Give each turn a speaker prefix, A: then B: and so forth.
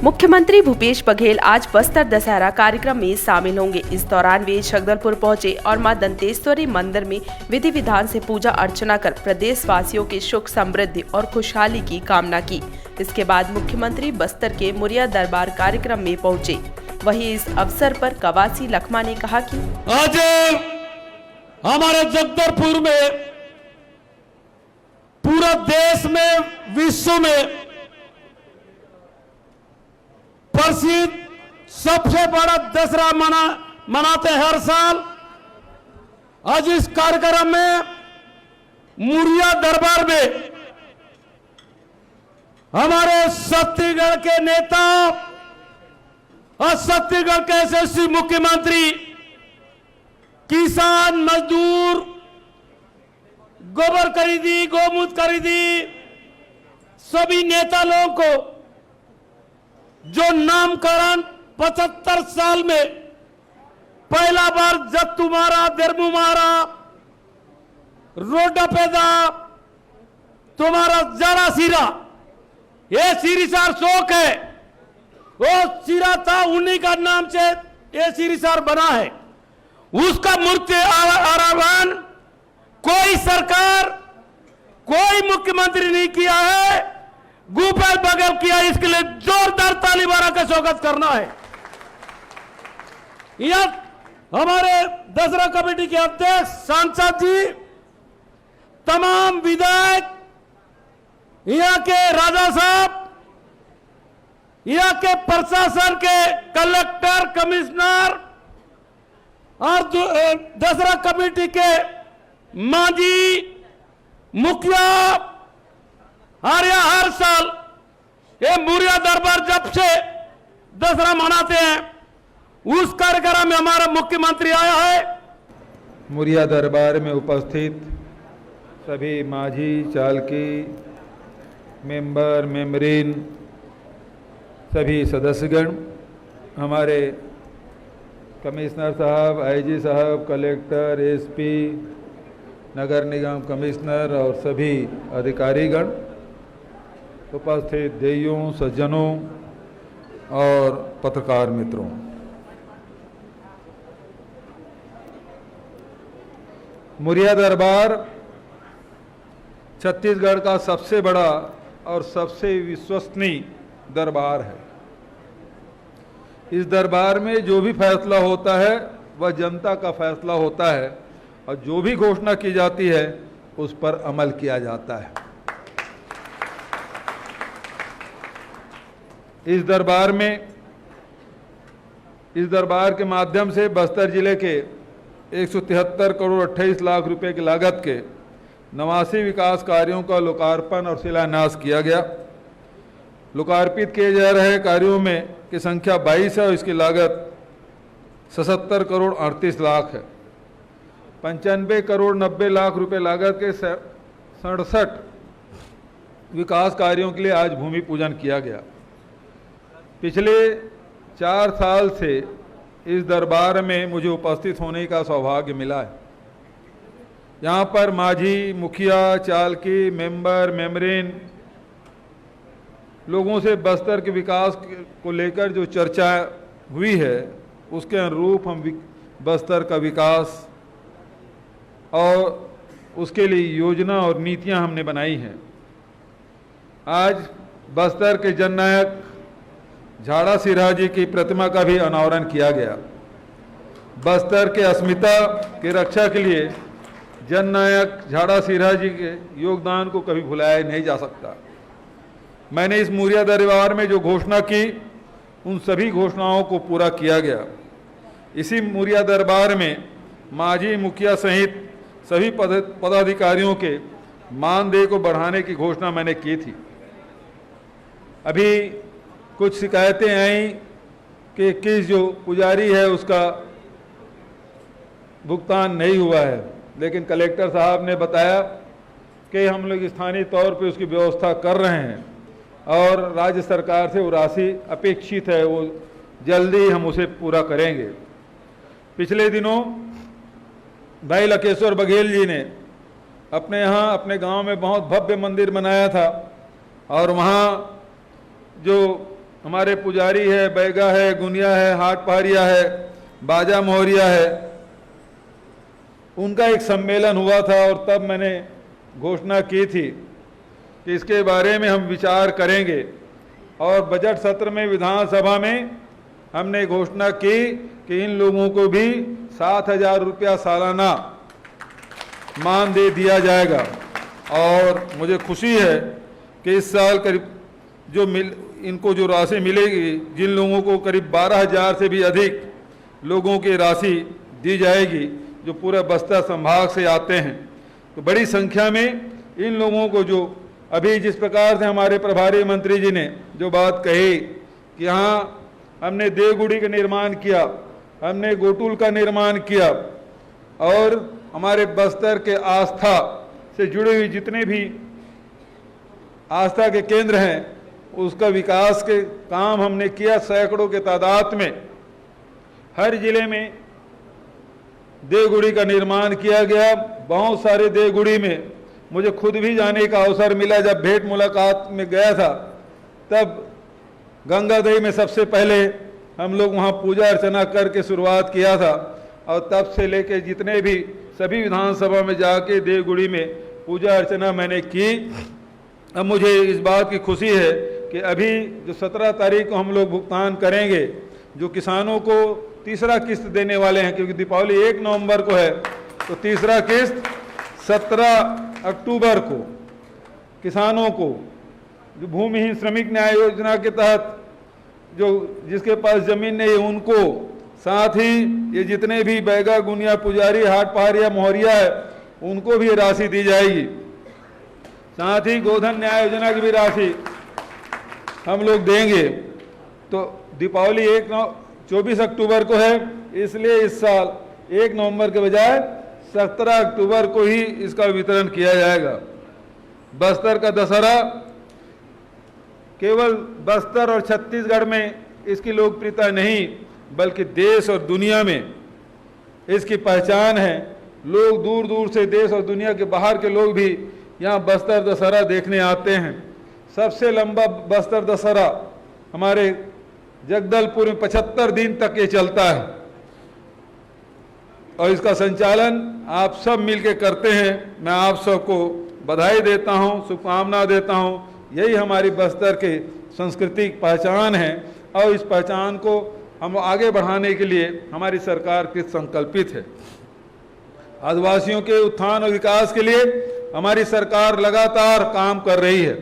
A: मुख्यमंत्री भूपेश बघेल आज बस्तर दशहरा कार्यक्रम में शामिल होंगे। इस दौरान वे जगदलपुर पहुंचे और मां दंतेश्वरी मंदिर में विधि विधान से पूजा अर्चना कर प्रदेश वासियों की सुख समृद्धि और खुशहाली की कामना की। इसके बाद मुख्यमंत्री बस्तर के मुरिया दरबार कार्यक्रम में पहुंचे। वहीं इस अवसर पर कवासी लखमा ने कहा कि
B: आज हमारे जगदलपुर में पूरा देश में विश्व में प्रसिद्ध सबसे बड़ा दशहरा मनाते हैं हर साल। आज इस कार्यक्रम में मुरिया दरबार में हमारे छत्तीसगढ़ के नेता और छत्तीसगढ़ के यशस्वी मुख्यमंत्री, किसान मजदूर, गोबर खरीदी, गोमूत्र खरीदी, सभी नेता लोगों को जो नामकरण 75 साल में पहला बार जब तुम्हारा दरमू मारा रोड पैदा तुम्हारा जरा सिरा, ये सिरीसार शौक है, वो सिरा था उन्हीं का नाम से ये सिरीसार बना है। उसका मूर्ति आराधन कोई सरकार, कोई मुख्यमंत्री नहीं किया है, भूपेश बघेल किया। इसके लिए जोरदार ताली बजा कर स्वागत करना है। यह हमारे दशहरा कमेटी के अध्यक्ष सांसद जी, तमाम विधायक, यहाँ के राजा साहब, यहाँ के प्रशासन के कलेक्टर, कमिश्नर और दशहरा कमेटी के मांझी, मुखिया, हर साल ये मुरिया दरबार जब से दशहरा मनाते हैं, उस कार्यक्रम में हमारा मुख्यमंत्री आया है।
C: मुरिया दरबार में उपस्थित सभी माझी, चालकी, मेंबर, मेंबरीन, सभी सदस्यगण, हमारे कमिश्नर साहब, आईजी साहब, कलेक्टर, एसपी, नगर निगम कमिश्नर और सभी अधिकारीगण, उपस्थित देइयों, सज्जनों और पत्रकार मित्रों, मुरिया दरबार छत्तीसगढ़ का सबसे बड़ा और सबसे विश्वसनीय दरबार है। इस दरबार में जो भी फैसला होता है वह जनता का फैसला होता है और जो भी घोषणा की जाती है उस पर अमल किया जाता है। इस दरबार के माध्यम से बस्तर जिले के 173 करोड़ 28 लाख रुपए की लागत के 89 विकास कार्यों का लोकार्पण और शिलान्यास किया गया। लोकार्पित किए जा रहे कार्यों में की संख्या 22 है और इसकी लागत 77 करोड़ 38 लाख है। 95 करोड़ 90 लाख रुपए लागत के 67 विकास कार्यों के लिए आज भूमि पूजन किया गया। पिछले 4 साल से इस दरबार में मुझे उपस्थित होने का सौभाग्य मिला है। यहाँ पर माझी, मुखिया, चालकी, मेंबर, मेंबरीन लोगों से बस्तर के विकास को लेकर जो चर्चा हुई है उसके अनुरूप हम बस्तर का विकास और उसके लिए योजना और नीतियां हमने बनाई हैं। आज बस्तर के जननायक झाड़ा सिरहा जी की प्रतिमा का भी अनावरण किया गया। बस्तर के अस्मिता की रक्षा के लिए जननायक झाड़ा सिरहा जी के योगदान को कभी भुलाया नहीं जा सकता। मैंने इस मुरिया दरबार में जो घोषणा की उन सभी घोषणाओं को पूरा किया गया। इसी मुरिया दरबार में माझी, मुखिया सहित सभी पदाधिकारियों के मानदेय को बढ़ाने की घोषणा मैंने की थी। अभी कुछ शिकायतें आई कि 21 जो पुजारी है उसका भुगतान नहीं हुआ है, लेकिन कलेक्टर साहब ने बताया कि हम लोग स्थानीय तौर पे उसकी व्यवस्था कर रहे हैं और राज्य सरकार से वो राशि अपेक्षित है, वो जल्दी हम उसे पूरा करेंगे। पिछले दिनों भाई लकेश्वर बघेल जी ने अपने यहाँ अपने गांव में बहुत भव्य मंदिर बनाया था और वहाँ जो हमारे पुजारी है, बैगा है, गुनिया है, हाट पहाड़िया है, बाजा मोहरिया है, उनका एक सम्मेलन हुआ था और तब मैंने घोषणा की थी कि इसके बारे में हम विचार करेंगे। और बजट सत्र में विधानसभा में हमने घोषणा की कि इन लोगों को भी 7,000 रुपया सालाना मानदेय दिया जाएगा। और मुझे खुशी है कि इस साल करीब इनको जो राशि मिलेगी, जिन लोगों को करीब 12,000 से भी अधिक लोगों की राशि दी जाएगी जो पूरे बस्तर संभाग से आते हैं, तो बड़ी संख्या में इन लोगों को जो अभी जिस प्रकार से हमारे प्रभारी मंत्री जी ने जो बात कही कि यहाँ हमने देवगुड़ी का निर्माण किया, हमने गोटुल का निर्माण किया और हमारे बस्तर के आस्था से जुड़े हुए जितने भी आस्था के केंद्र हैं उसका विकास के काम हमने किया। सैकड़ों के तादाद में हर जिले में देवगुड़ी का निर्माण किया गया। बहुत सारे देवगुड़ी में मुझे खुद भी जाने का अवसर मिला। जब भेंट मुलाकात में गया था तब गंगादही में सबसे पहले हम लोग वहाँ पूजा अर्चना करके शुरुआत किया था और तब से लेके जितने भी सभी विधानसभा में जाके देवगुड़ी में पूजा अर्चना मैंने की। अब मुझे इस बात की खुशी है कि अभी जो 17 तारीख को हम लोग भुगतान करेंगे, जो किसानों को तीसरा किस्त देने वाले हैं, क्योंकि दीपावली 1 नवंबर को है, तो तीसरा किस्त 17 अक्टूबर को किसानों को जो भूमिहीन श्रमिक न्याय योजना के तहत जो जिसके पास जमीन नहीं है उनको, साथ ही ये जितने भी बैगा, गुनिया, पुजारी, हाट पहाड़िया, मोहरिया है उनको भी राशि दी जाएगी। साथ ही गोधन न्याय योजना की भी राशि हम लोग देंगे। तो दीपावली 24 अक्टूबर को है, इसलिए इस साल 1 नवंबर के बजाय 17 अक्टूबर को ही इसका वितरण किया जाएगा। बस्तर का दशहरा केवल बस्तर और छत्तीसगढ़ में इसकी लोकप्रियता नहीं बल्कि देश और दुनिया में इसकी पहचान है। लोग दूर दूर से, देश और दुनिया के बाहर के लोग भी यहाँ बस्तर दशहरा देखने आते हैं। सबसे लंबा बस्तर दशहरा हमारे जगदलपुर में 75 दिन तक ये चलता है और इसका संचालन आप सब मिलके करते हैं। मैं आप सबको बधाई देता हूँ, शुभकामना देता हूँ। यही हमारी बस्तर के सांस्कृतिक पहचान है और इस पहचान को हम आगे बढ़ाने के लिए हमारी सरकार कृत संकल्पित है। आदिवासियों के उत्थान और विकास के लिए हमारी सरकार लगातार काम कर रही है।